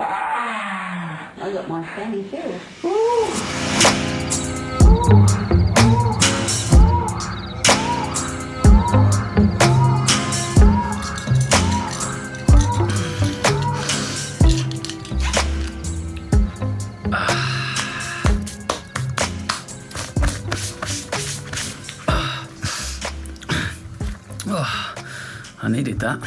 I got my fanny feel. Oh, I needed that.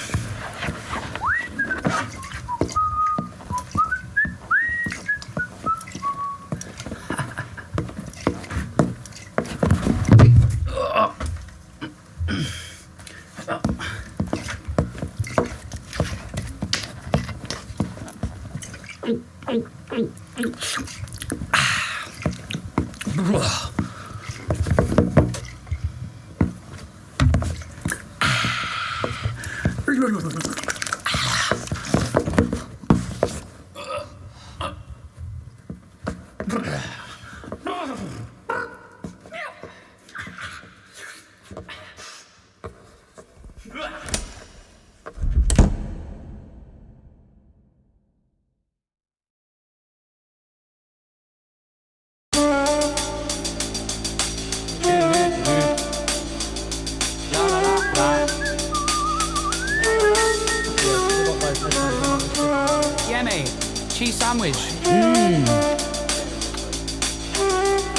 Cheese sandwich.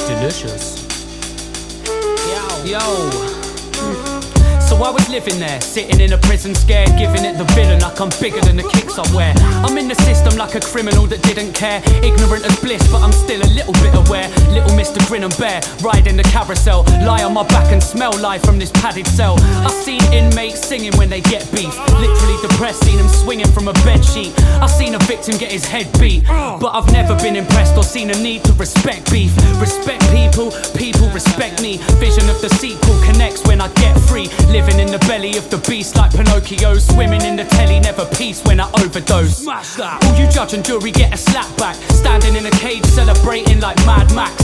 Delicious. Yo. So I was living there, sitting in a prison scared, giving it the villain like I'm bigger than the kicks I wear. I'm in the system like a criminal that didn't care, ignorant as bliss, but I'm still a little bit aware. Little Mr. Grin and Bear, riding the carousel, lie on my back and smell life from this padded cell. I've seen inmates singing when they get beef, literally depressed, seen them swinging from a bedsheet. I've seen a victim get his head beat, but I've never been impressed or seen a need to respect beef. Respect people, people respect me. Vision of the sequel connects when I get free. Living in the belly of the beast like Pinocchio, swimming in the telly, never peace when I overdose. Smash that. All you judge and jury get a slap back, standing in a cage celebrating like Mad Max.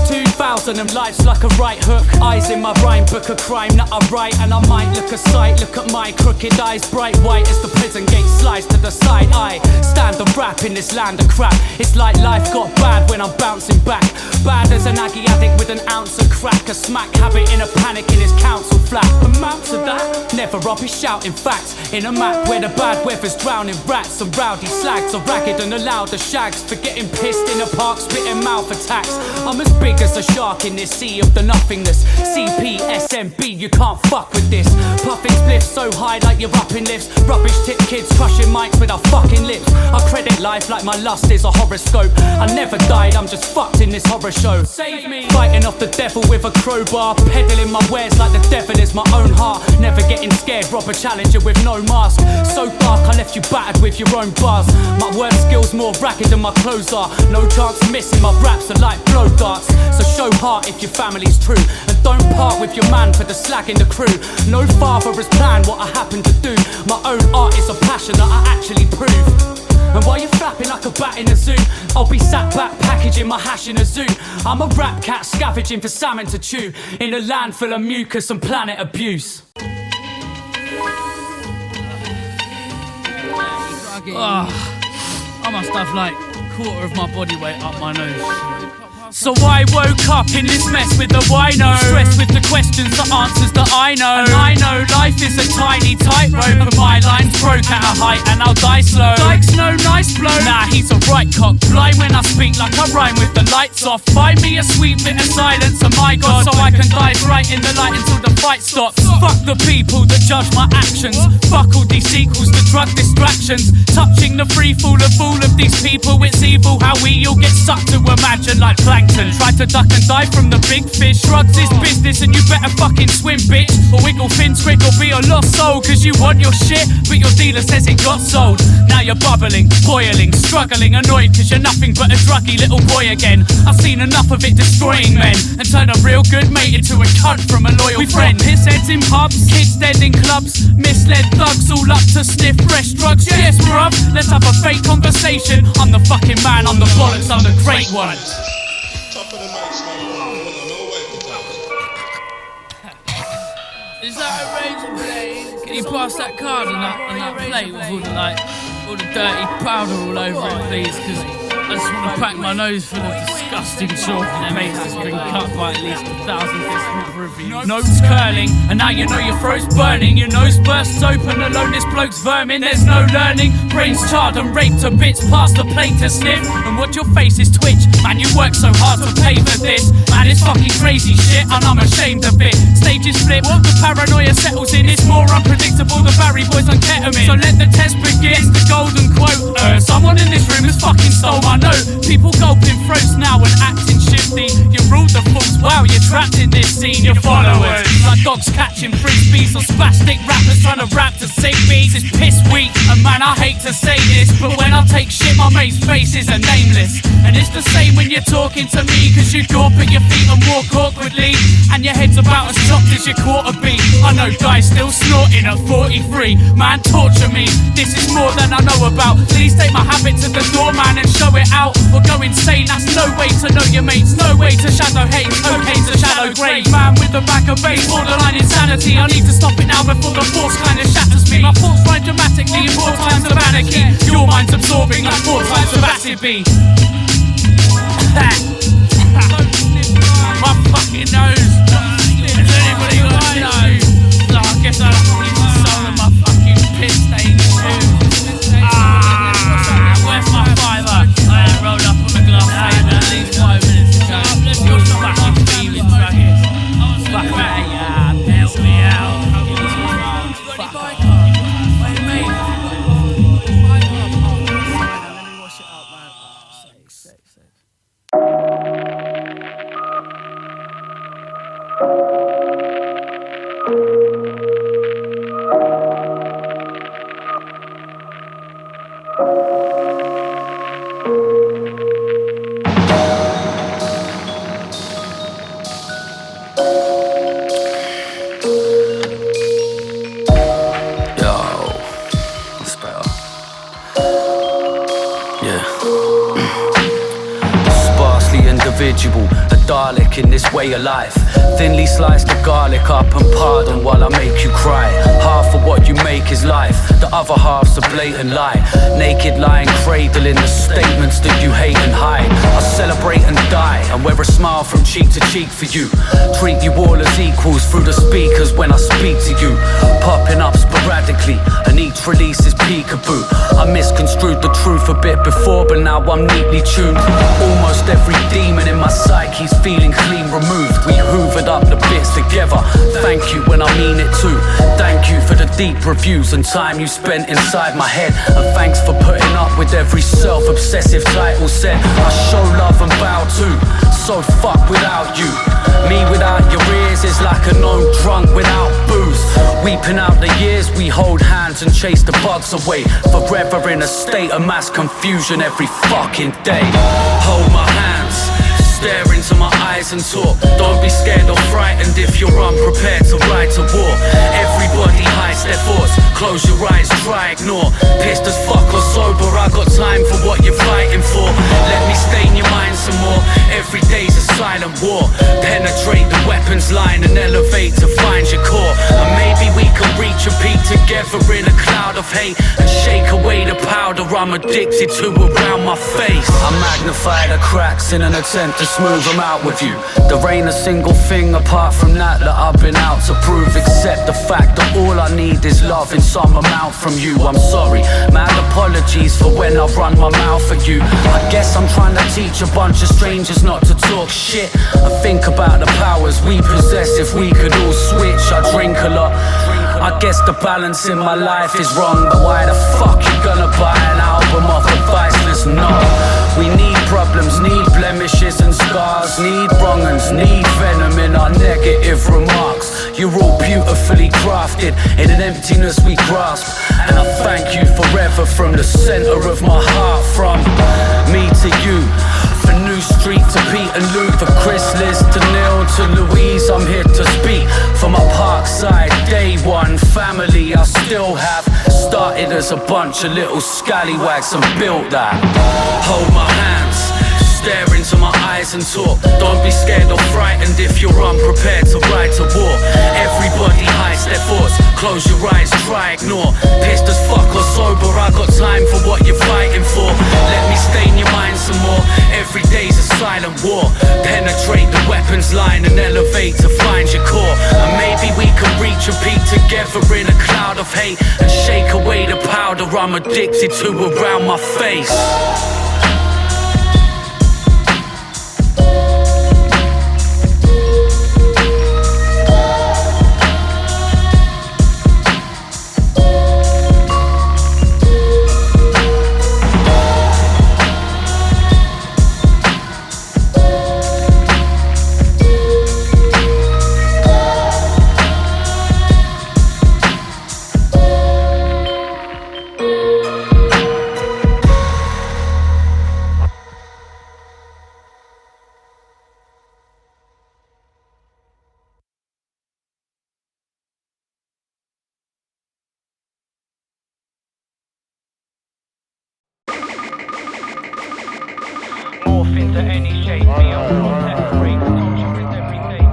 2000 and life's like a right hook, eyes in my rhyme book, a crime that I write, and I might look a sight. Look at my crooked eyes, bright white as the prison gate slides to the side. I stand and rap in this land of crap. It's like life got bad when I'm bouncing back, bad as an Aggie addict with an ounce of crack. A smack habit in a panic in his council flat. Amount to that? Never rubbish shouting facts in a map where the bad weather's drowning rats and rowdy slags are ragged and allowed the shags for getting pissed in a park, spitting mouth attacks. I'm as big as a shark in this sea of the nothingness. CP, SMB, you can't fuck with this. Puffing spliffs so high like you're up in lifts. Rubbish tip kids crushing mics with our fucking lips. I credit life like my lust is a horoscope. I never died, I'm just fucked in this horror show. Save me. Fighting off the devil with a crowbar, peddling my wares like the devil is my own heart. Never getting scared, rob a challenger with no mask. So dark I left you battered with your own bars. My word skills more ragged than my clothes are. No chance of missing, my raps are like blow darts. So show heart if your family's true, and don't part with your man for the slag in the crew. No father has planned what I happen to do. My own art is a passion that I actually prove. And while you're flapping like a bat in a zoo, I'll be sat back packaging my hash in a zoo. I'm a rap cat scavenging for salmon to chew in a land full of mucus and planet abuse. I must have like a quarter of my body weight up my nose. So I woke up in this mess with the wino, stressed with the questions, the answers that I know. And I know life is a tiny tightrope, and my lines broke at a height and I'll die slow. Dike's no nice blow, nah, he's a right cock. Blind when I speak like I rhyme with the lights off. Find me a sweet bit of silence, oh my god, so I can dive right in the light until the fight stops. Fuck the people that judge my actions, fuck all these sequels to drug distractions. Touching the free fall of all of these people, it's evil how we all get sucked to imagine like plankton. Try to duck and dive from the big fish. Drugs is business and you better fucking swim, bitch, or wiggle fin twig or be a lost soul. Cause you want your shit, but your dealer says it got sold. Now you're bubbling, boiling, struggling, annoyed cause you're nothing but a druggy little boy again. I've seen enough of it destroying men and turn a real good mate into a cunt from a loyal friend. Piss heads in pubs, kids dead in clubs, misled thugs all up to sniff fresh drugs. Yes bruv, let's have a fake conversation. I'm the fucking man, I'm the bollocks, I'm the great one. Is that a razor blade? Can you pass that card and that plate with all the like all the dirty powder all over it, please, because I just want to pack my nose full of disgusting chalk and paste that's been cut by at least 1,000 different reviews. Nose curling, and now you know your throat's burning. Your nose bursts open, alone this bloke's vermin. There's no learning, brains charred and raped to bits past the plate to sniff. And watch your face is twitch, man, you work so hard to pay for this. Man, it's fucking crazy shit, and I'm ashamed of it. Stages flip, the paranoia settles in. It's more unpredictable than Barry Boys on ketamine. So let the test begin. It's the golden quote. Someone in this room has fucking stole my note. People gulping throats now and acting shifty. You ruled the fools, wow, you're trapped in this scene. Your followers, like dogs catching frisbees or spastic rappers trying to rap to sing beats. It's piss weak, and man, I hate to say this, but when I take shit, my mate's faces are nameless. And it's the same when you're talking to me, cause you gawp at your feet and walk awkwardly, and your head's about as chopped as your quarter beat. I know guys still snorting at 43. Man, torture me, this is more than I know about. Please take my habit to the doorman and show it out, or go insane. That's no way to know your mates, no way to shadow hate. Cocaine's a shallow grave, man with the back of bass, borderline insanity. I need to stop it now before the force kinda shatters me. My thoughts rhyme dramatically in 4 times of anarchy. Your mind's absorbing like 4 times of acid B. My fucking nose. Has anybody got a nose? So I guess I'll have to use the soul of my fucking piss stained shoe. Where's my fiver? I ain't rolled up on the glass table at least 5 minutes ago. You're fucking thieving druggies. Fuck that, yeah, help me out. Fuck off. Wait, mate. Let me wash it up, man. Safe. A Dalek in this way of life. Thinly slice the garlic up and pardon while I make you cry. Half of what you make is life, the other half's a blatant lie. Naked lying cradling the statements that you hate and hide. I celebrate and die and wear a smile from cheek to cheek for you. Treat you all as equals through the speakers when I speak to you. Popping up sporadically and each release is peekaboo. I misconstrued the truth a bit before, but now I'm neatly tuned. Almost every demon in my psyche's feeling clean removed. We hoovered up the bits together. Thank you when I mean it too. Thank you for the deep reviews and time you spent inside my head. And thanks for putting up with every self-obsessive title set. I show love and bow too. So fuck without you. Me without your ears is like a known drunk without booze. Weeping out the years we hold hands and chase the bugs away. Forever in a state of mass confusion every fucking day. Hold my hands, stare into my eyes and talk. Don't be scared or frightened if you're unprepared to ride to war. Everybody hides their thoughts, close your eyes, try ignore. Pissed as fuck or sober, I got time for what you're fighting for. Let me stain your mind some more. Every day's a silent war. Penetrate the weapons line and elevate to find your core. And maybe we can reach a peak together in a cloud of hate and shake away the powder I'm addicted to around my face. I magnify the cracks in an attempt to smooth them out with you. There ain't a single thing apart from that I've been out to prove, except the fact that all I need is love in some amount from you. I'm sorry, mad apologies for when I run my mouth at you. I guess I'm trying to teach a bunch of strangers not to talk shit and think about the powers we possess if we could all switch. I drink a lot, I guess the balance in my life is wrong, but why the fuck you gonna buy an album off a Viceless? No, we need problems, need blemishes and scars, need wrong uns, need venom in our negative remarks. You're all beautifully crafted in an emptiness we grasp, and I thank you forever from the center of my heart. From me to you, for New Street to Pete and Lou, for Chris, Liz to Neil to Louise, I'm here to speak for my Parkside Day One family. I still have started as a bunch of little scallywags and built that. Hold my hands, stare into my eyes rise and talk. Don't be scared or frightened if you're unprepared to ride to war. Everybody hides their thoughts, close your eyes, try ignore. Pissed as fuck or sober, I got time for what you're fighting for. Let me stain your mind some more. Every day's a silent war. Penetrate the weapons line and elevate to find your core. And maybe we can reach a peak together in a cloud of hate and shake away the powder I'm addicted to around my face. Morph into any shape, me and floor separate, culture is every day.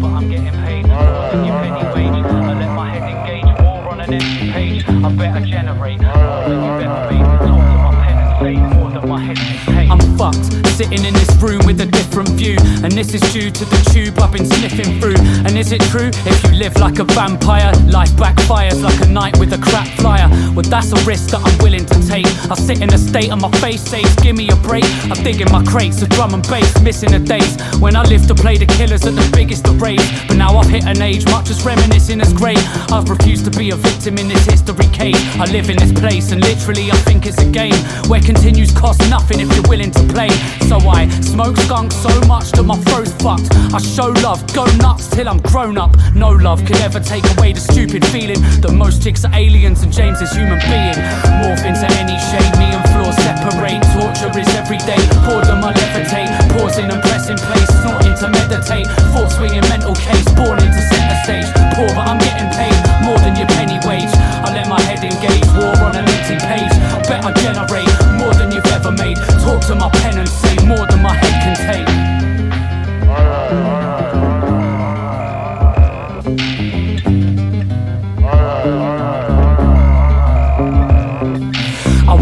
But I'm getting paid more than your penny wage. I let my head engage, war on an empty page. I better generate more than you better make. Talk to my pen and say more than my head can take. I'm fucked, sitting in this room with a different view, and this is due to the tube I've been sniffing through. And is it true? If you live like a vampire, life backfires like a night with a crap flyer. Well, that's a risk that I'm willing to take. I sit in a state and my face says, give me a break. I dig in my crates of drum and bass, missing the days when I lived to play the killers at the biggest of raves. But now I've hit an age much as reminiscing as great. I've refused to be a victim in this history cage. I live in this place and literally I think it's a game where continues cost nothing if you're willing to play. So I smoke skunk so much that my throat's fucked. I show love, go nuts till I'm grown up. No love could ever take away the stupid feeling that most chicks are aliens and James is human being. Morph into any shape, me and floor separate. Torture is every day, boredom I levitate. Pausing and pressing place, snorting to meditate. Thought swinging mental case, born into center stage. Poor but I'm getting paid more than your penny wage. I let my head engage, war on an empty page. I bet I generate more than you've ever made. Talk to my pen and say more than my head can take.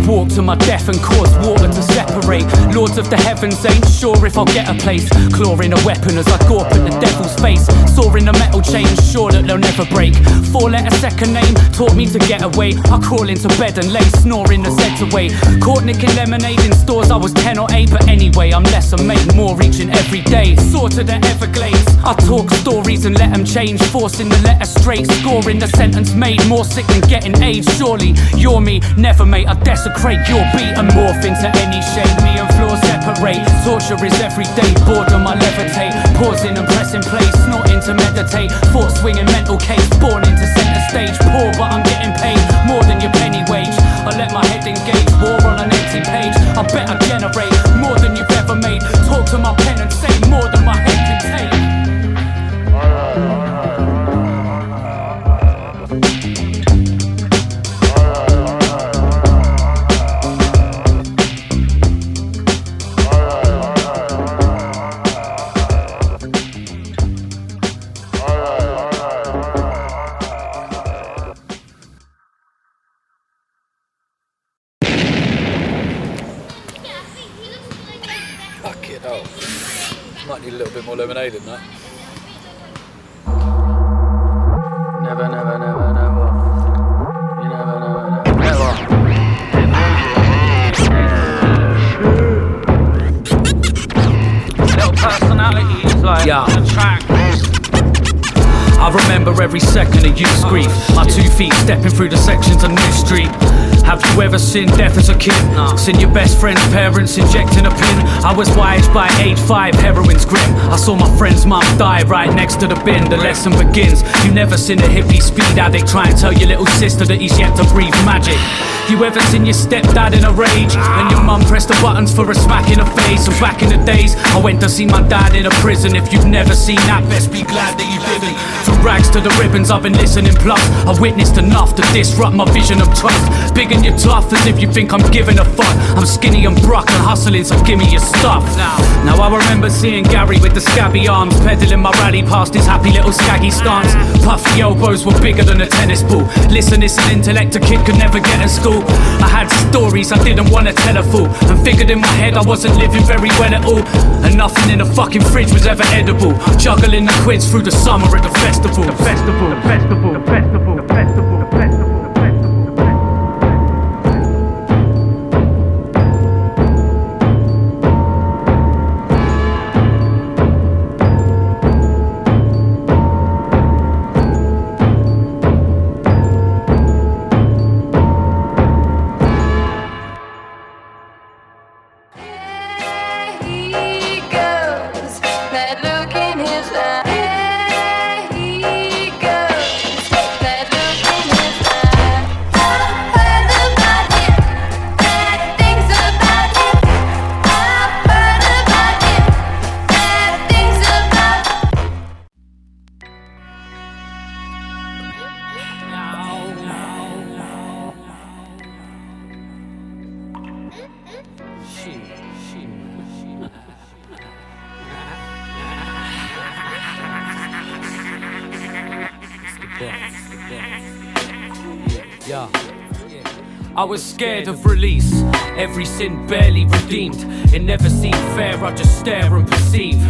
Walk to my death and cause water to separate. Lords of the heavens ain't sure if I'll get a place. Clawing a weapon as I gawp at the devil's face. Sawing a metal chain, sure that they'll never break. 4-letter second name taught me to get away. I crawl into bed and lay snoring the Zeds away. Caught nicking lemonade in stores, I was 10 or 8. But anyway, I'm less and make more reaching every day. Soar to the Everglades, I talk stories and let them change. Forcing the letter straight, scoring the sentence made. More sick than getting AIDS, surely you're me, never mate. I desecrate your beat and morph into any shape. Me and floor separate, torture is every day. Boredom I levitate, pausing and pressing play. Snorting to meditate, thought swinging mental case. Born into center stage, poor but I'm getting paid more than your penny wage. I let my head engage, war on an empty page. I bet I generate more than you've ever made. Talk to my pen and say more than my head can take. Might need a little bit more lemonade than that. Never, never, never, never. You never, never, never. Little personalities like the track. I remember every second of youth's grief. My 2 feet stepping through the sections of New Street. Have you ever seen death as a kid? Seen your best friend's parents injecting a pin? I was wise by age 5, heroin's grim. I saw my friend's mum die right next to the bin. The lesson begins. You never seen a hippie speed addict try and tell your little sister that he's yet to breathe magic. You ever seen your stepdad in a rage and your mum pressed the buttons for a smack in the face? And back in the days I went to see my dad in a prison. If you've never seen that, best be glad that you didn't. From rags to the ribbons I've been listening. Plus I've witnessed enough to disrupt my vision of trust. Big and you're tough as if you think I'm giving a fuck. I'm skinny and bruck and hustling, so give me your stuff. Now I remember seeing Gary with the scabby arms, peddling my rally past his happy little skaggy stance. Puffy elbows were bigger than a tennis ball. Listen, it's an intellect a kid could never get in school. I had stories I didn't want to tell a fool, and figured in my head I wasn't living very well at all. And nothing in the fucking fridge was ever edible. Juggling the quids through the summer at the festival. The festival, the festival, the festival, the festival, the festival. I was scared of release, every sin barely redeemed. It never seemed fair, I just stare and perceive.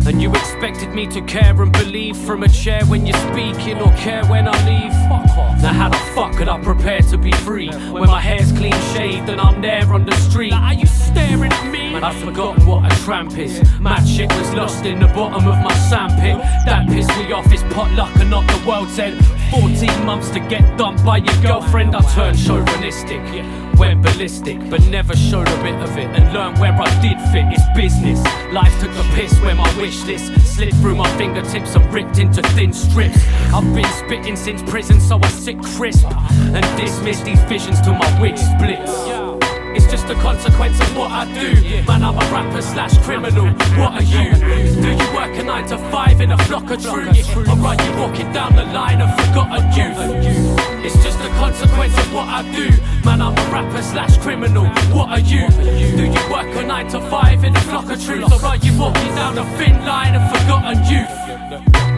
And you expected me to care and believe from a chair when you're speaking, or care when I leave? Fuck off. Now how the fuck could I prepare to be free when my hair's clean shaved and I'm there on the street? Now are you staring at me? I've forgotten what a tramp is. Mad shit was lost in the bottom of my sandpit. That pissed me off, it's potluck and not the world's end. 14 months to get dumped by your girlfriend. I turned chauvinistic, went ballistic, but never showed a bit of it and learned where I did fit. It's business. Life took a piss when my wish list slipped through my fingertips and ripped into thin strips. I've been spitting since prison, so I sit crisp and dismiss these visions till my wig splits. It's just a consequence of what I do. Man, I'm a rapper slash criminal. What are you? Do you work a 9 to 5 in a flock of troops? Or are you walking down the line of forgotten youth? It's just a consequence of what I do. Man, I'm a rapper slash criminal. What are you? Do you work a 9 to 5 in a flock of troops? Or are you walking down a thin line of forgotten youth?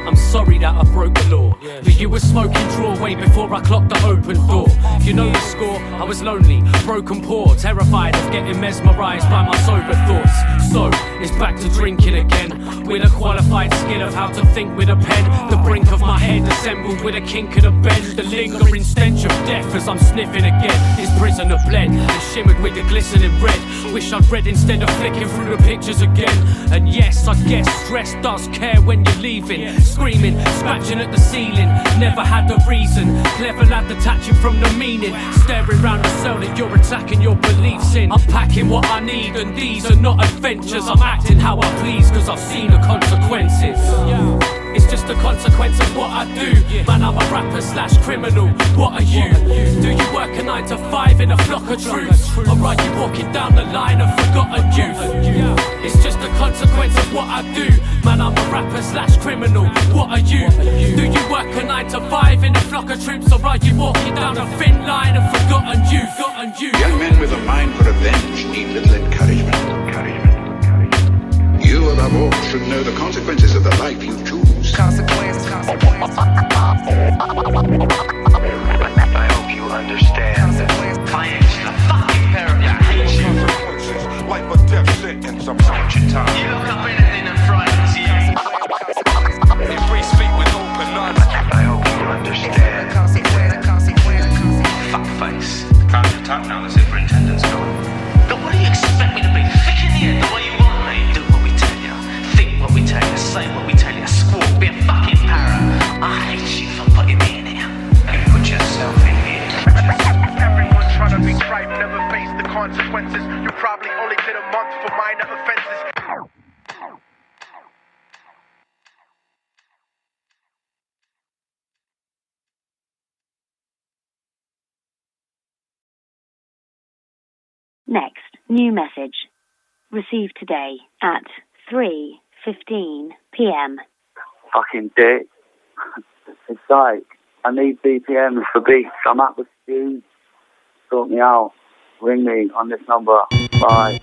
I'm sorry that I broke the law, but you were smoking draw way before I clocked the open door. You know the score, I was lonely, broken poor, terrified of getting mesmerised by my sober thoughts. So, it's back to drinking again, with a qualified skill of how to think with a pen. The brink of my head assembled with a kink and a bend. The lingering stench of death as I'm sniffing again. This prisoner bled and shimmered with the glistening red. Wish I'd read instead of flicking through the pictures again. And yes, I guess stress does care when you're leaving. Screaming, scratching at the ceiling, never had a reason. Clever lad detaching from the meaning. Staring round the cell that you're attacking your beliefs in. I'm packing what I need and these are not adventures. I'm acting how I please cause I've seen the consequences. It's just a consequence of what I do. Man, I'm a rapper slash criminal. What are you? Do you work a 9 to 5 in a flock of troops? Or are you walking down the line of forgotten youth? It's just a consequence of what I do. Man, I'm a rapper slash criminal. What are you? Do you work a 9 to 5 in a flock of troops? Or are you walking down a thin line of forgotten youth? Young men with a mind for revenge need little encouragement. You, above all, should know the consequences of the life you choose. Consequences. I hope you understand that clients the fucking parent. I hate you. Consequences, life or death sentence. I'm such a time. You look up anything that frightens you. If we speak with open eyes, I hope you understand. Fuckface. Time to talk now, the superintendent's gone. But what do you expect me to be? Thick in the end, the way you want me? Do what we tell you. Think what we tell you. Say what we tell you. Squawk. Be a fucking parrot. I hate you for putting me in here. You put yourself in here. everyone's trying to Every tribe never faced the consequences. You probably only did a month for minor offenses. Next, new message. Received today at 3:15 p.m. Fucking dick. It's like, I need BPMs for beats. I'm at the studio. Sort me out. Ring me on this number. Bye.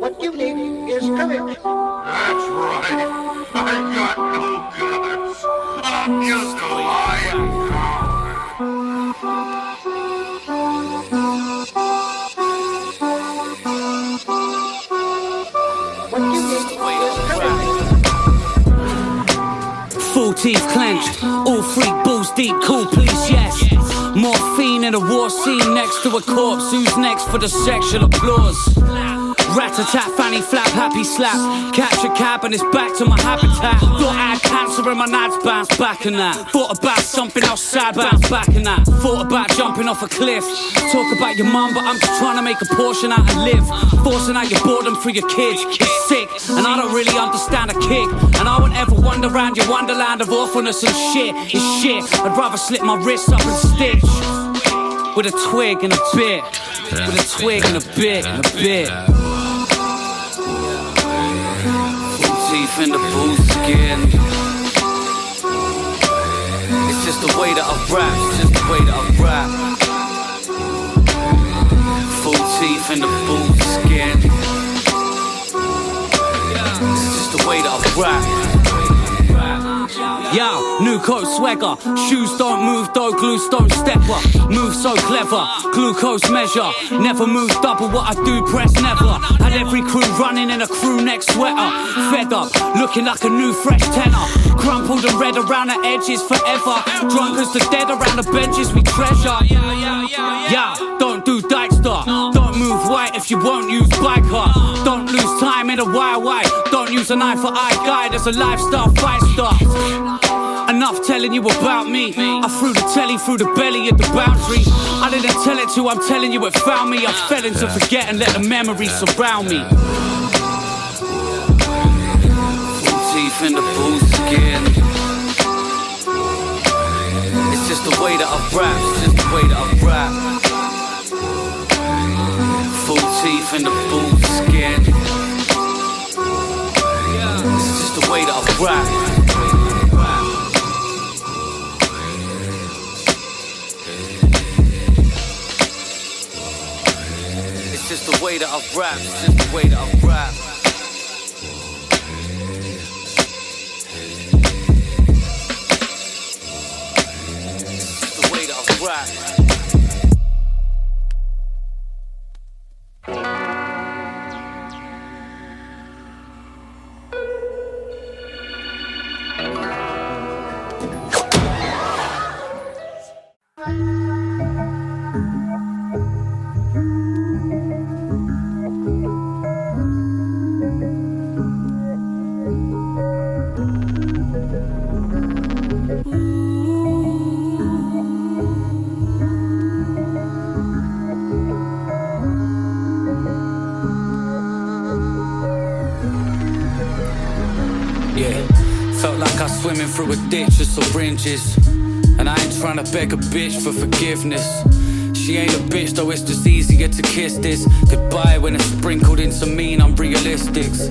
What you need is courage. That's right. I got no guts. I'm just a lying What you need is courage. Full teeth clenched, all three balls deep, cool please, yes. Morphine in a war scene next to a corpse. Who's next for the sexual applause? Rat-a-tat, fanny flap, happy slap. Catch a cab and it's back to my habitat. Thought I had cancer in my nads, bounce back in that. Thought about something else sad, bounce back in that. Thought about jumping off a cliff. Talk about your mum, but I'm just trying to make a portion out and live. Forcing out your boredom for your kids. It's sick, and I don't really understand a kick. And I won't ever wander around your wonderland of awfulness and shit. It's shit, I'd rather slip my wrists up and stitch. With a twig and a bit. With a twig and a bit and a bit. Teeth in the bull skin. It's just the way that I rap. It's just the way that I rap. Full teeth in the bull skin. It's just the way that I rap. Yo, new coat swagger. Shoes don't move though, glue don't step up. Move so clever, glucose measure. Never move double what I do, press never. Had every crew running in a crew neck sweater. Fed up, looking like a new fresh tenor. Crumpled and red around the edges forever. Drunk as the dead around the benches we treasure. Yeah, don't do Dike star. Don't move white if you won't use biker. Don't lose time in a wire white. Don't use an eye for eye guide as a lifestyle fight star. Enough telling you about me. I threw the telly through the belly of the boundary. I didn't tell it to, I'm telling you it found me. I fell into forget and let the memories surround me. Full teeth in the bull skin. It's just the way that I rap. It's just the way that I rap. Full teeth in the bull skin. It's just the way that I rap. It's just the way that I rap, it's just the way that I rap. It's just the way that I rap. Swimming through a ditch of syringes, and I ain't trying to beg a bitch for forgiveness. She ain't a bitch though, it's just easier to kiss this goodbye when it's sprinkled in some mean unrealistics.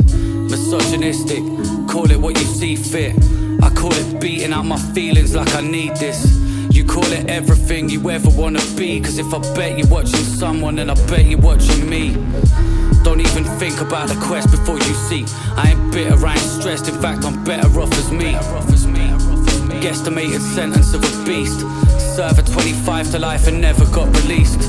Misogynistic, call it what you see fit. I call it beating out my feelings like I need this. You call it everything you ever wanna be, cause if I bet you're watching someone, then I bet you're watching me. Don't even think about the quest before you see. I ain't bitter, I ain't stressed, in fact I'm better off as me. Guesstimated sentence of a beast. Serve a 25 to life and never got released.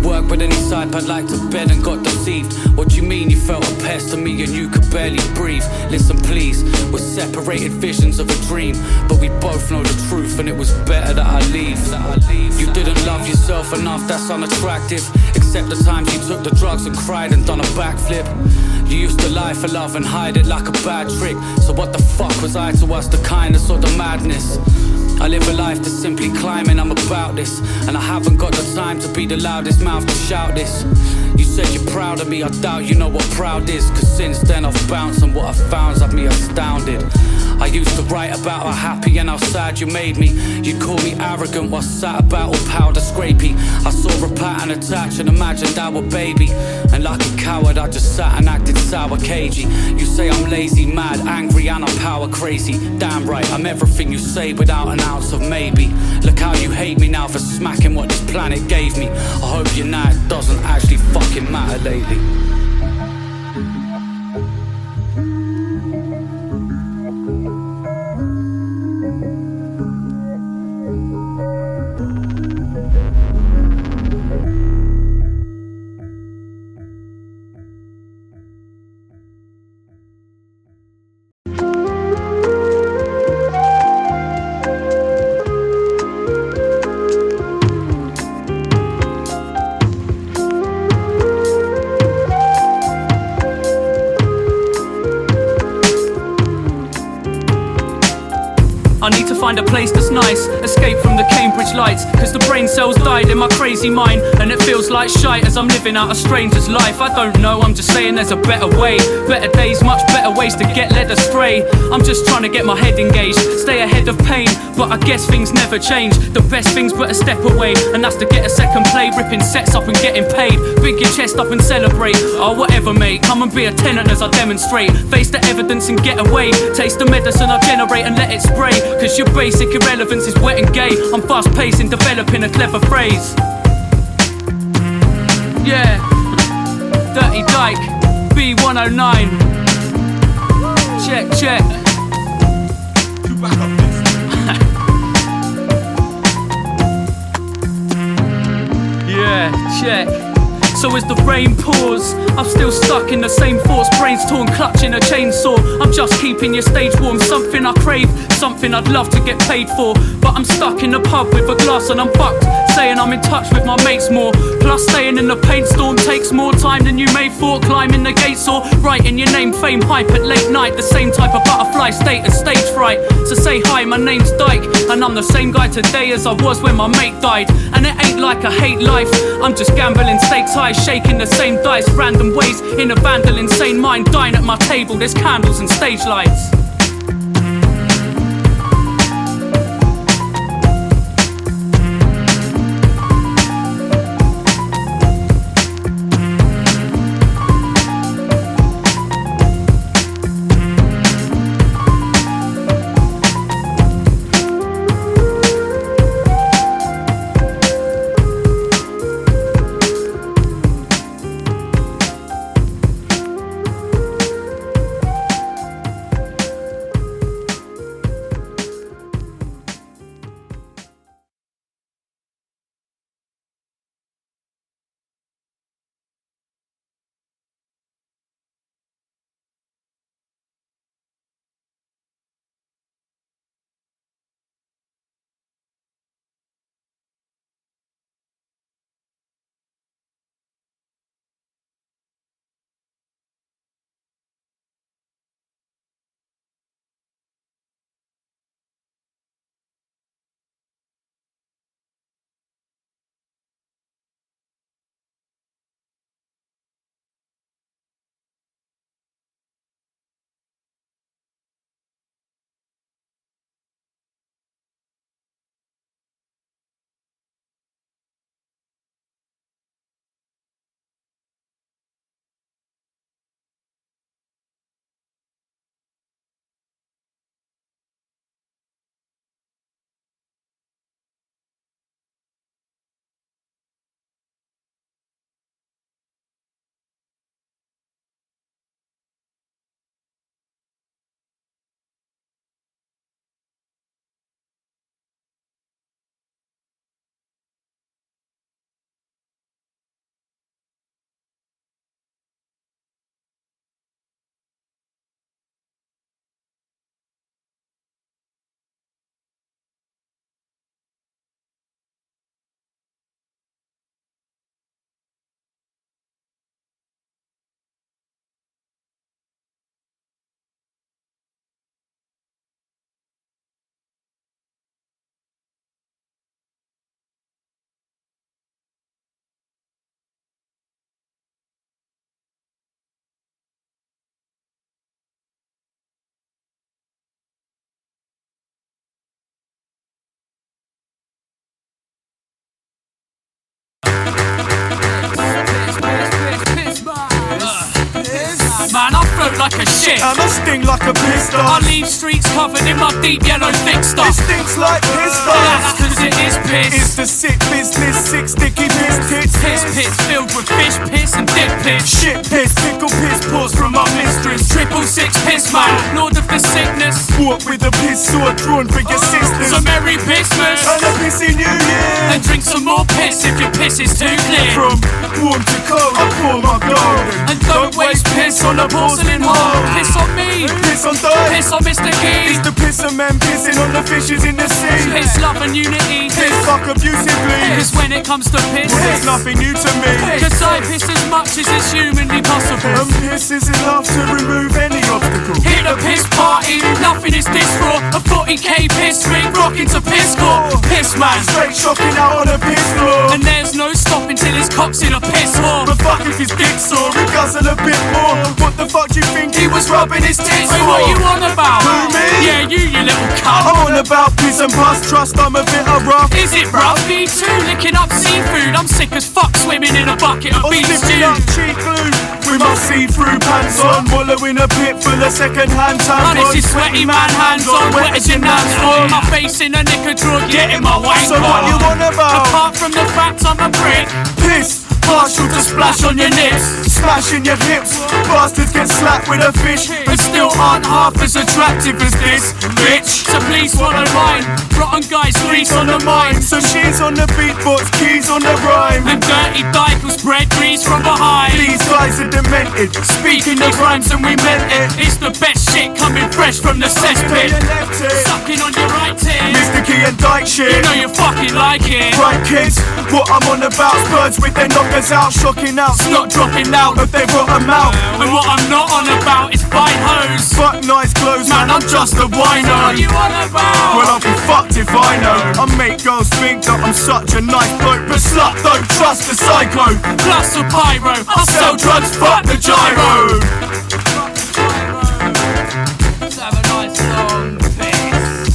Work with any side but like to bed and got deceived. What do you mean you felt a pest to me and you could barely breathe? Listen please, we're separated visions of a dream, but we both know the truth and it was better that I leave. You didn't love yourself enough, that's unattractive. Except the times you took the drugs and cried and done a backflip. You used to lie for love and hide it like a bad trick. So what the fuck was I to us, the kindness or the madness? I live a life that's simply climbing, I'm about this. And I haven't got the time to be the loudest mouth to shout this. You said you're proud of me, I doubt you know what proud is. Cause since then I've bounced and what I've found's had me astounded. I used to write about how happy and how sad you made me. You'd call me arrogant while sat about all powder scrapey. I saw a pattern attach and imagined our baby. And like a coward I just sat and acted sour cagey. You say I'm lazy, mad, angry and I'm power crazy. Damn right, I'm everything you say without an ounce of maybe. Look how you hate me now for smacking what this planet gave me. I hope you know it doesn't actually fucking matter lately. I need to find a place that's nice, escape from the Cambridge lights, cause the brain cells died in my crazy mind, and it feels like shite as I'm living out a stranger's life. I don't know, I'm just saying there's a better way, better days, much better ways to get led astray. I'm just trying to get my head engaged, stay ahead of pain, but I guess things never change. The best thing's but a step away, and that's to get a second play, ripping sets up and getting paid. Big your chest up and celebrate, oh whatever mate, come and be a tenant as I demonstrate. Face the evidence and get away, taste the medicine I generate and let it spray, cause your basic irrelevance is wet and gay. I'm fast paced in developing a clever phrase. Yeah, Dirty Dike, B109. Check, check. Yeah, check. So as the rain pours, I'm still stuck in the same thoughts, brains torn, clutching a chainsaw. I'm just keeping your stage warm, something I crave, something I'd love to get paid for. But I'm stuck in the pub with a glass and I'm fucked, saying I'm in touch with my mates more. Plus staying in the paint storm takes more time than you may thought. Climbing the gates or writing your name, fame, hype at late night. The same type of butterfly state as stage fright. So say hi, my name's Dike, and I'm the same guy today as I was when my mate died. And it ain't like I hate life, I'm just gambling stakes high, shaking the same dice, random ways, in a vandal insane mind. Dying at my table, there's candles and stage lights. Man, I float like a shit, and I sting like a pistol. I leave streets covered in my deep yellow thick stuff. It stinks like pistol. That's cause it is piss. It's the sick business, sick sticky piss tits. Piss pits filled with fish piss and dick piss. Shit piss, pickle piss, pause from my mistress. 666 piss man, lord of the sickness. Walk with a piss sword drawn for your sisters. So Merry Christmas and a pissy New Year. And drink some more piss if your piss is too clear. From warm to cold, I pour my golden. And don't waste piss on a porcelain hole. Piss on me, piss on Dike, piss on Mr. Key. It's the pisser man pissing on the fishes in the sea. Piss, love and unity. Piss fuck abusively. Cause when it comes to piss, it's nothing new to me. Cause I piss as much as is humanly possible. And piss is enough to remove any obstacle. Hit a piss party, nothing is this raw. A 40 40k piss rig, rocking to piss core. Piss man, Straight shocking out on a piss floor. and there's no stopping till his cock's in a piss whore. But fuck if his dick's sore, he guzzle a bit more. What the fuck do you think he was rubbing his tits Wait, for? what you on about? Who, me? Yeah, you little I'm cunt. on about piss and pus, trust I'm a bit of rough. Is it bruv? Me too, licking up seafood. I'm sick as fuck swimming in a bucket of I'm beef sniffing stew. up cheap glue with my see-through pants on, wallow in a pit full of second-hand tampons. Oh, this is sweaty man, hands on, wet as your nuts. My face in a knicker drawer, getting my wank So what you on. on about? Apart from the fact I'm a prick, Piss, partial to splash on your nips, smashing your hips. Bastards get slapped with a fish, and still aren't half as attractive as this bitch. So please swallow mine. Rotten guys, grease on the mind. So she's on the beatbox, keys on the rhyme. And Dirty Dike will spread grease from behind. These guys are demented, Speaking the rhymes and we meant it. It's the best shit coming fresh from the cesspit. Sucking on your right tit. Mr. Key and Dike shit. You know you fucking like it. Right kids, what I'm on about's birds with their knockers out, shocking out, Not dropping out. of their rotten mouth. And what I'm not on about is fine hoes. Fuck nice clothes, Man, I'm just a wino. What you on about? Well, I'll be fucked if I know. I make girls think that I'm such a nice bloke, but slut don't trust a psycho. Plus a pyro. I Sell drugs, fuck the gyro. Let's have a nice long piss.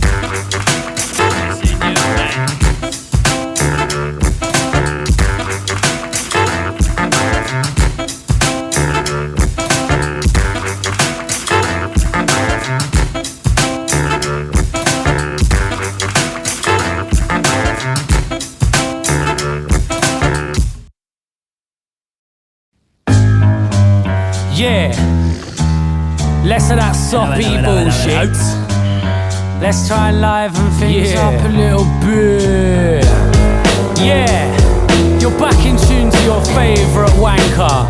Piss in your face. Yeah. Less of that soppy bullshit. Let's try and liven things up a little bit. Yeah. You're back in tune to your favourite wanker.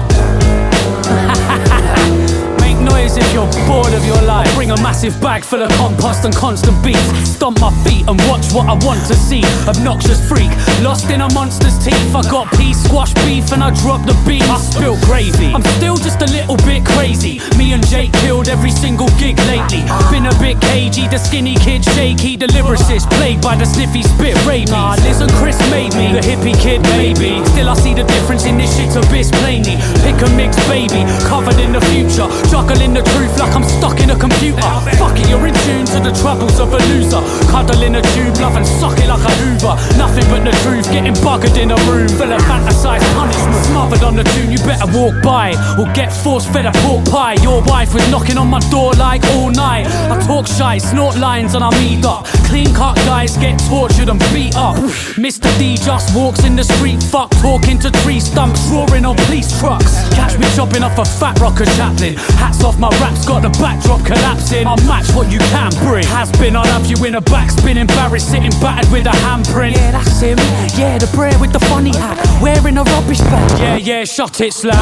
Make noise if you're bored of your life. Bring a massive bag full of compost and constant beef. Stomp my feet and watch what I want to see. Obnoxious freak, lost in a monster's teeth. I got peas, squash beef and I dropped the beef. I spilled gravy, I'm still just a little bit crazy. Me and Jake killed every single gig lately. Been a bit cagey, the skinny kid shaky. The lyricist played by the sniffy spit rabies. Nah, Liz and Chris made me, the hippie kid maybe. Still I see the difference in this shit's abyss plainly. Pick a mix baby, covered in the future. Juggling the truth like I'm stuck in a computer. Fuck it, you're in tune to the troubles of a loser. Cuddle in a tube, love and suck it like a Hoover. Nothing but the truth, getting buggered in a room full of fantasized punishment. Smothered on the tune, you better walk by or get force-fed a pork pie. Your wife was knocking on my door like all night. I talk shy, snort lines and I'm eat up. Clean-cut guys get tortured and beat up. Mr. D just walks in the street, fuck talking to tree stumps, roaring on police trucks. Catch me chopping off a fat rocker chaplain. Hats off, my rap's got the backdrop collapsing. I'll match what you can bring. Has been, I'll have you in a backspin, embarrassed, sitting battered with a handprint. Yeah, that's him. Yeah, the brer with the funny hat, wearing a rubbish bag. Yeah, shut it slow.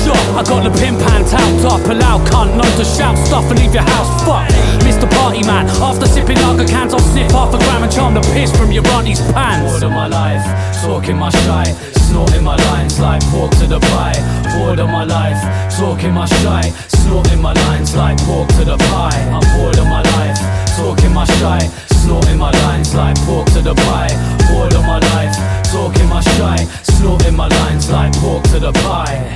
Shot. I got the pimp hand tapped up, a loud cunt, known to shout stuff and leave your house fucked. Mr. Party Man, after sipping lager cans, I'll sniff half a gram and charm the piss from your auntie's pants. Bored of my life, talking my shite, snorting my lines like pork to the pie. Bored of my life, talking my shite, snorting my lines like pork to the pie. I'm bored of my life, talking my shite, snorting my lines like pork to the pie. Bored of my life, talking my shite, snorting my lines like pork to the pie.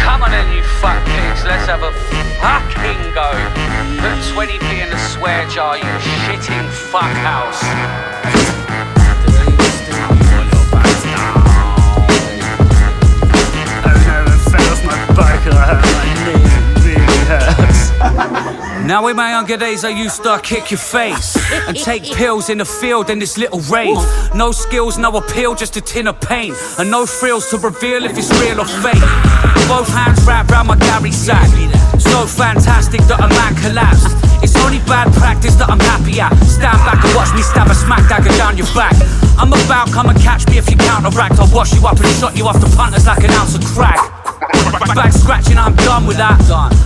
Come on then, you fuck pigs, let's have a fucking go. Put 20p in the swear jar, you shitting fuck house. Now in my younger days I used to kick your face and take pills in the field in this little rave. No skills, no appeal, just a tin of pain. And no frills to reveal if it's real or fake. Both hands wrapped round my carry sack, so fantastic that a man collapsed. It's only bad practice that I'm happy at. Stand back and watch me stab a smack dagger down your back. I'm about, come and catch me if you counteract. I'll wash you up and shot you off the punters like an ounce of crack. Back scratching, I'm done with that.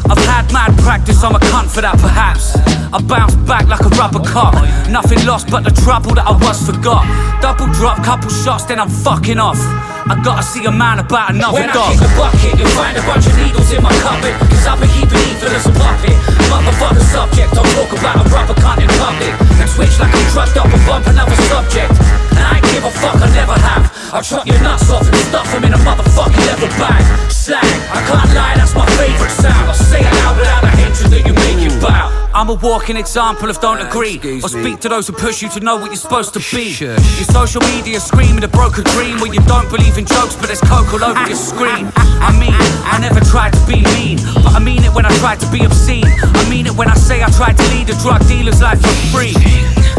I've had mad practice, I'm a cunt for that perhaps. I bounce back like a rubber cock. Nothing lost but the trouble that I once forgot. Double drop, couple shots, then I'm fucking off. I gotta see a man about another when dog. When I kick the bucket, you'll find a bunch of needles in my cupboard. Cause I've been keeping evil as a puppet. Motherfucker subject, I'll talk about a rubber cunt in public. And switch like I'm trucked up and bump another subject. And I ain't give a fuck, I never have. I'll truck your nuts off and stuff them in a motherfucking leather bag. Slang, I can't lie, that's my favourite sound. I'll say it out without a hatred that you make you bow. I'm a walking example of don't agree or speak to those who push you to know what you're supposed to be. Your social media screaming a broken dream where you don't believe in jokes but there's coke all over your screen. I mean, I never tried to be mean, but I mean it when I tried to be obscene. I mean it when I say I tried to lead a drug dealer's life for free.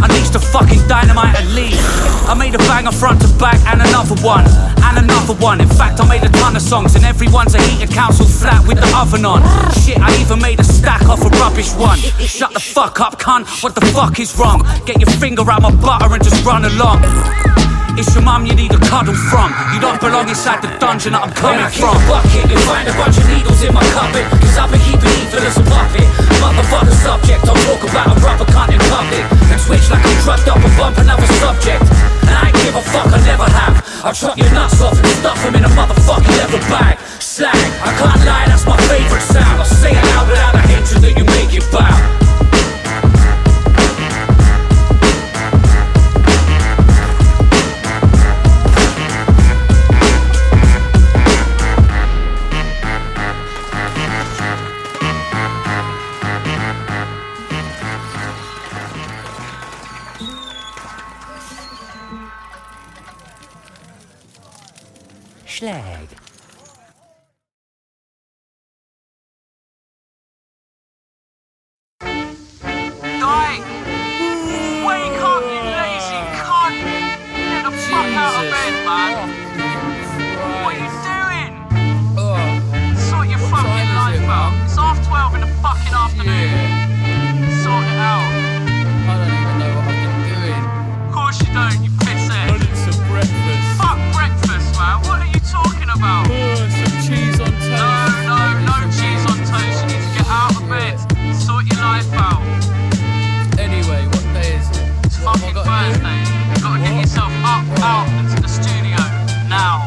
Unleash the fucking dynamite and leave. I made a banger front to back and another one. And another one. In fact, I made a ton of songs and everyone's a heated council flat with the oven on. Shit, I even made a stack off a rubbish one. Shut the fuck up, cunt. What the fuck is wrong? Get your finger out my butter and just run along. It's your mum you need a cuddle from. You don't belong inside the dungeon that I'm coming from. When I kick the bucket, you'll find a bunch of needles in my cupboard. Cause I've been keeping evil as a puppet. Motherfucker subject, I'll talk about a rubber cunt in public. And switch like I'm trucked up and bump another subject. And I ain't give a fuck, I never have. I'll truck your nuts off and stuff them in a motherfucking leather bag. Slang, I can't lie, that's my favourite sound. I'll say it out without a hatred that you make you bow. Schlag. Dike! Wake up, you lazy cunt! Get the fuck out of bed, man! What are you doing? Sort your fucking life out. It's 12:30 in the fucking afternoon. Sort it out. I don't even know what I've been doing. Of course you don't, you pisshead. I need some breakfast. Fuck breakfast, man. What are you talking about? Some cheese on toast. No cheese on toast. You need to get out of bed. Sort your life out. Anyway, what day is it? It's fucking Thursday. You've got to get yourself up, out, into the studio. Now.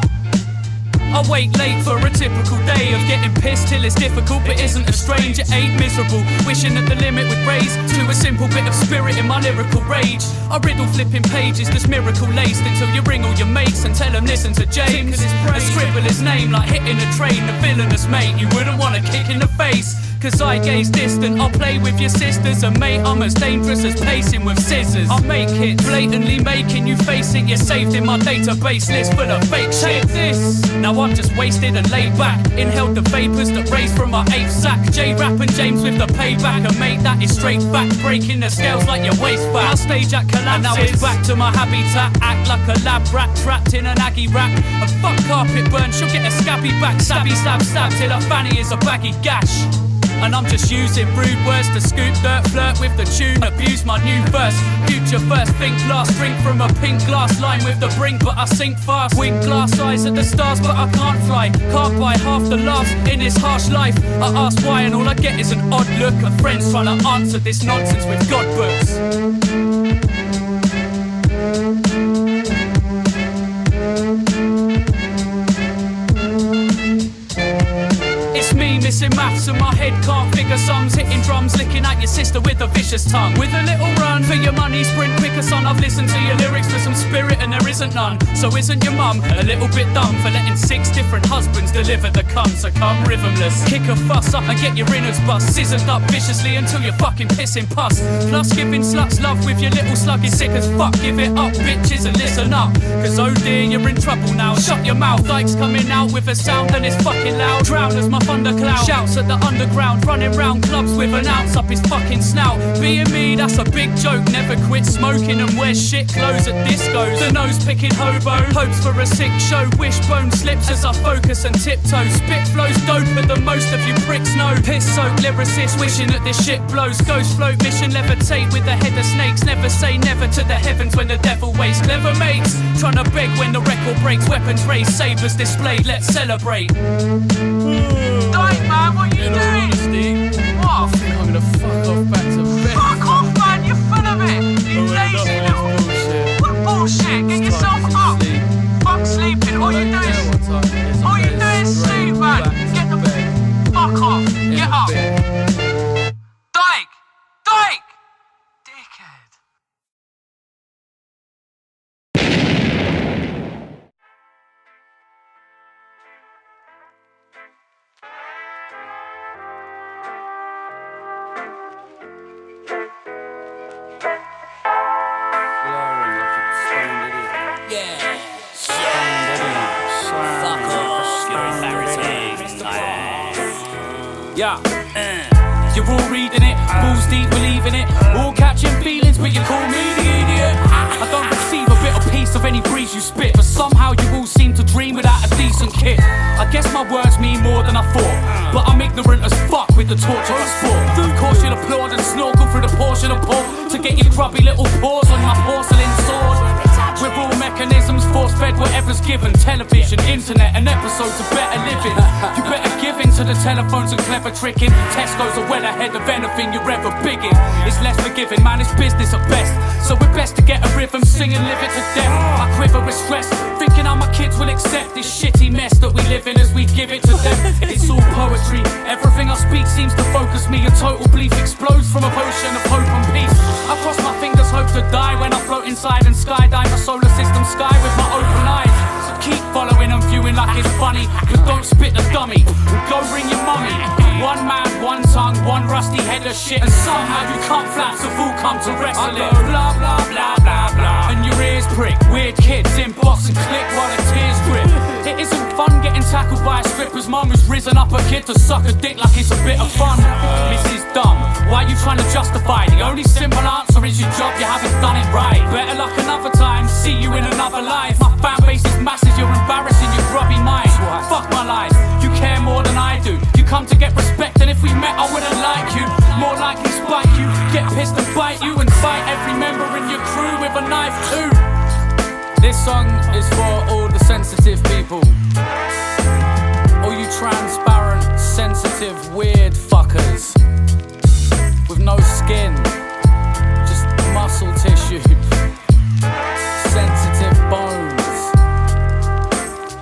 I wait late for a typical day of getting pissed till it's difficult, but isn't a strange, it ain't miserable. Wishing that the limit would raise to a simple bit of spirit in my lyrical rage. I riddle flipping pages that's miracle laced until you ring all your mates and tell them listen to James. I scribble his name like hitting a train, the villainous mate you wouldn't want to kick in the face. Cause I gaze distant, I'll play with your sisters. And mate, I'm as dangerous as pacing with scissors. I make hits, blatantly making you face it. You're saved in my database list full of fake shit. This, now I'm just wasted and laid back. Inhaled the vapors that raised from my 8th sack. J-Rap and James with the payback. And mate, that is straight fact. Breaking the scales like your waist back. Our stage at collapses, and now it's back to my habitat. Act like a lab rat, trapped in an Aggie rap. And fuck carpet burn, she'll get a scabby back. Stabby, stab, stab, till her fanny is a baggy gash. And I'm just using rude words to scoop dirt, flirt with the tune, abuse my new verse. Future first, think last, drink from a pink glass line with the brink, but I sink fast. Wink glass eyes at the stars, but I can't fly. Can't buy half the laughs in this harsh life. I ask why and all I get is an odd look of friends trying to answer this nonsense with God books. Missing maths and my head can't figure sums. Hitting drums, licking at your sister with a vicious tongue. With a little run for your money, sprint quicker son. I've listened to your lyrics for some spirit and there isn't none. So isn't your mum a little bit dumb for letting 6 different husbands deliver the cum? So come rhythmless, kick a fuss up and get your innards bust. Scissored up viciously until you're fucking pissing pus. Plus giving sluts love with your little slug is sick as fuck. Give it up bitches and listen up, cause oh dear you're in trouble now. Shut your mouth, Dike's coming out with a sound and it's fucking loud. Drown as my thundercloud shouts at the underground, running Running round clubs with an ounce up his fucking snout. Being me, that's a big joke. Never quit smoking and wear shit clothes at discos. The nose picking hobo, hopes for a sick show. Wishbone slips as I focus and tiptoe. Spit flows doper than most of you pricks know. Piss soaked lyricists wishing that this shit blows. Ghost float mission levitate with the head of snakes. Never say never to the heavens when the devil waits. Clever mates trying to beg when the record breaks. Weapons raised, sabers displayed, let's celebrate. Dike, man, what are you doing? What? I think I'm gonna fuck off back to bed. Fuck off, man, you're full of it. You lazy little... Bullshit. What bullshit? Get yourself up. Fuck sleeping. All you do is sleep, man. Get the fuck off. Get up. Dike! Dike! Dickhead. Yeah, you're all reading it, balls deep believing it. All catching feelings, but you call me the idiot. I don't receive a bit of peace of any breeze you spit, but somehow you all seem to dream without a decent kit. I guess my words mean more than I thought, but I'm ignorant as fuck with the torture of sport. Of course you'll applaud and snorkel through the portion of pork to get your grubby little paws on my porcelain sword. We're all mechanisms, force-fed, whatever's given. Television, internet, and episodes of better living. You better give in to the telephones and clever tricking. Tesco's are well ahead of anything you're ever bigging. It's less forgiving, man, it's business at best. So we're best to get a rhythm, sing and live it to death. I quiver with stress, thinking how my kids will accept this shitty mess that we live in as we give it to them. It's all poetry, everything I speak seems to focus me. A total belief explodes from a potion of hope and peace. I cross my fingers, hope to die when I float inside and skydive a solar system sky with my open eyes. So keep following and viewing like it's funny, but don't spit the dummy, go ring your mummy. One man, one tongue, one rusty head of shit, and somehow you can't flap, so fool come to wrestle it. Blah blah blah blah blah, and your ears prick. Weird kids inbox and click while the tears drip. It isn't fun getting tackled by a stripper's mum who's risen up a kid to suck a dick like it's a bit of fun. Mrs. Dumb, why are you trying to justify? The only simple answer is your job, you haven't done it right. Better luck another time, see you in another life. My fan base is massive, you're embarrassing your grubby mind. Fuck my life, you care more than I do. You come to get respect, and if we met I wouldn't like you. More likely spite you, get pissed and bite you, and fight every member in your crew with a knife too. This song is for all the sensitive people, all you transparent, sensitive, weird fuckers with no skin, just muscle tissue, sensitive bones,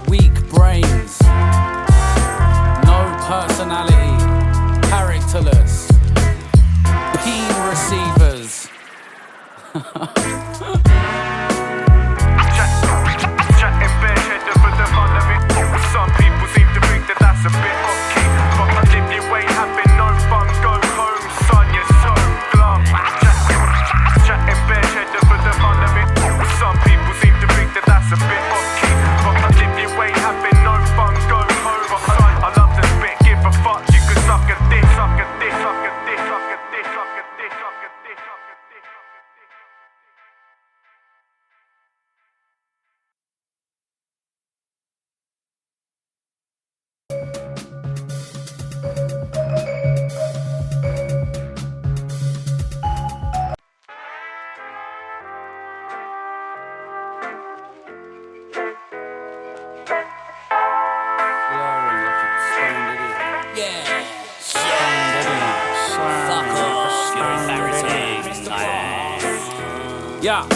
weak brains, no personality, characterless, peen receivers. Some people seem to think that that's a bit okay, but I live your way, having no fun. Go home, son, you're so glum. Chatting bare cheddar for the fun of it. Some people seem to think that that's a bit okay, but I live your way, having no fun. Go home, son, I love to spit, give a fuck. You can suck a dick, suck a dick, suck a dick, suck a dick, suck a dick, suck a dick, suck a dick, suck a dick. Yeah,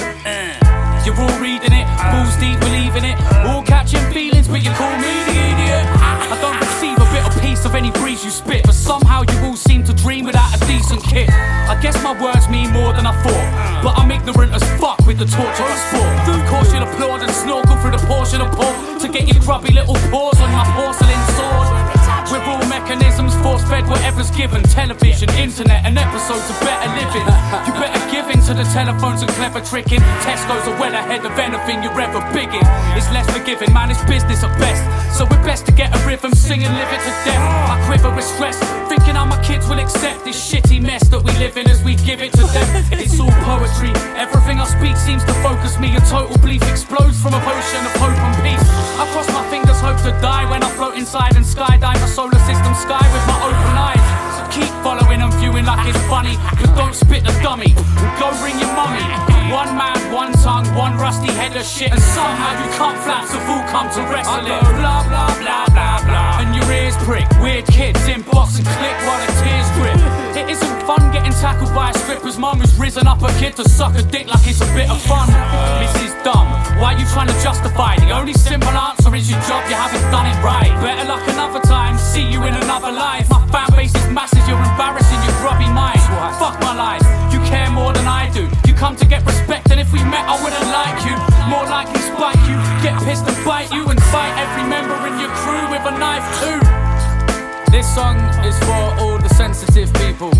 you're all reading it, balls deep believing it. All catching feelings, but you call me the idiot. I don't receive a bit of peace of any breeze you spit, but somehow you all seem to dream without a decent kit. I guess my words mean more than I thought, but I'm ignorant as fuck with the torture of sport. Of course you'll applaud and snorkel through the portion of pork to get your grubby little paws on my porcelain sword. We're all mechanisms, force-fed whatever's given. Television, internet, and episodes of better living. You better give in to the telephones and clever tricking. Tesco's are well ahead of anything you're ever bigging. It's less forgiving, man, it's business at best. So we're best to get a rhythm, sing and live it to death. I quiver with stress, thinking how my kids will accept this shitty mess that we live in as we give it to them. It's all poetry, everything I speak seems to focus me. A total belief explodes from a potion of hope and peace. I cross my fingers, hope to die when I float inside and skydive a solar system sky with my open eyes. So keep following and viewing like it's funny, but don't spit the dummy. Go bring your mummy. One man, one tongue, one rusty head of shit, and somehow you can't flap, so fool come to wrestle it. Blah blah blah blah blah, and your ears prick. Weird kids inbox and click while the tears drip. It isn't fun getting tackled by a stripper's mum who's risen up a kid to suck a dick like it's a bit of fun. This is dumb. Why are you trying to justify? The only simple answer is your job, you haven't done it right. Better luck another time, see you in another life. My fan base is massive, you're embarrassing your grubby mind. Fuck my life, you care more than I do. You come to get respect, and if we met I wouldn't like you. More likely spite you, get pissed and bite you, and fight every member in your crew with a knife too. This song is for all the sensitive people.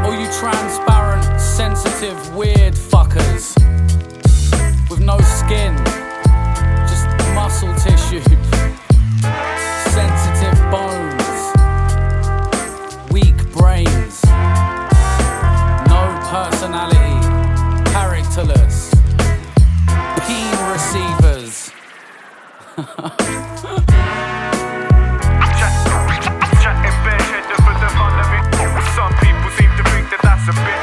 All you transparent, sensitive, weird fuckers with no skin, just muscle tissue, sensitive bones, weak brains, no personality, characterless, peen receivers. Chatting bare head for the fun of it. Some people seem to think that that's a bit